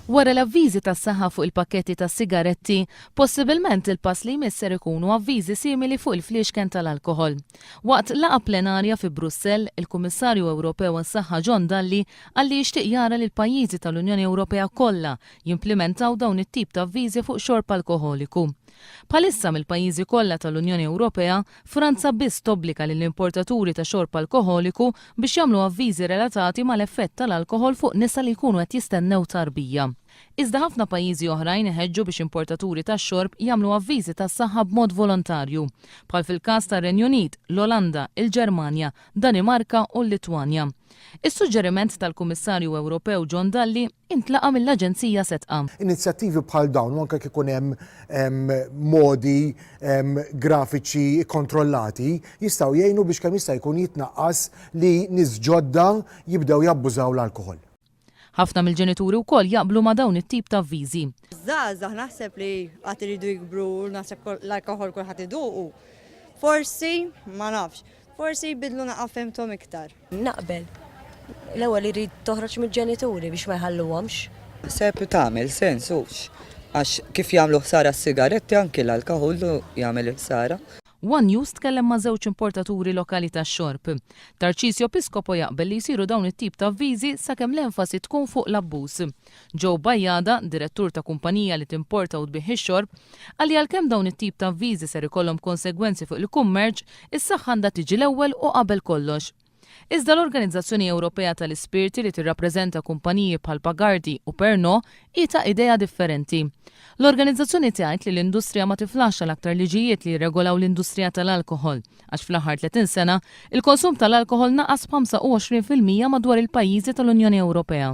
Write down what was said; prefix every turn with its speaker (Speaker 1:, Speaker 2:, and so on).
Speaker 1: Wara l-avviżi tas-saħħa fuq il-pakketti tas-sigaretti, possibilment il-pass li jmisser ikunu avviżi simili fuq il-fliexken tal-alkohol. Waqt laqa plenarja fi Brussell, il-Kummissarju Ewropew għas-Saħħa John Dalli għalli jixtieq jara li l-pajjiżi tal-Unjoni Ewropea kollha jimplementaw dawn it-tip ta' avviżi fuq xorb alkoholiku. Bħalissa mill-pajjiżi kollha tal-Unjoni Ewropea, Franza biss tobblika lill-importaturi ta' xorb alkoholiku biex jagħmlu avviżi relatati mal-effett tal-alkohol fuq nisa li jkunu qed jistennew tarbija. Iżda ħafna pajjiżi oħrajn iħeġġu biex importaturi tax-xorb jagħmlu avviżi tas-saħħa b'mod volontarju, bħal fil-każ tar-Renju Unit, l-Olanda, il-Ġermanja, Danimarka u l-Litwanja. Is-suġġeriment tal-Kummissarju Ewropew John Dalli intlaqa mill-Aġenzija setqa.
Speaker 2: Inizjattivi bħal dawn anke kif ikun hemm modi grafiċi kontrollati jistgħu jgħinu biex kemm jista' jkun jitnaqqas li nies ġodda jibdew jabbużaw l-alkoħol.
Speaker 1: Ħafna mill-ġenituri wkoll jaqblu ma' dawn it-tip ta' avviżi.
Speaker 3: Żgħażagħ naħseb li qatt iridu jikbru naħseb l-alkoħol kulħadd iduqu. Forsi, ma nafx, forsi jbidlu naqafhemthom iktar.
Speaker 4: Naqbel. L-ewwel irid toħroġ mill-ġenituri biex ma jħalluhomx.
Speaker 5: Sepp tagħmel sens hux għax kif jagħmlu ħsara s-sigaretti anke l-alkoħol jagħmel ħsara.
Speaker 1: One News tkellem ma' żewġ importaturi lokali tax-xorb. Tarċisio Piskopo jaqbel li jsiru dawn it-tip ta' avviżi sakemm l-enfasi tkun fuq l-abbuż. Joe Bajjada, direttur ta' kumpanija li timporta u tbieħ ix-xorb, għalli għalkemm dawn it-tip ta' avviżi ser ikollhom konsegwenzi fuq il-kummerċ, is-saħħa għandha tiġi l-ewwel u qabel kollox. Iżda l-Organizzazzjoni Ewropea tal-Ispirti li tirrappreżenta kumpaniji bħal Bacardi u Pernod ita idea differenti. L-organizzazzjoni tgħid li l-industrija ma tiflaxxa l-aktar liġijiet li jirregolaw l-industrija tal-alkoħol, għax fl-aħħar 30 sena il-konsum tal-alkoħol naqas b'25% madwar il-pajjiżi tal-Unjoni Ewropea.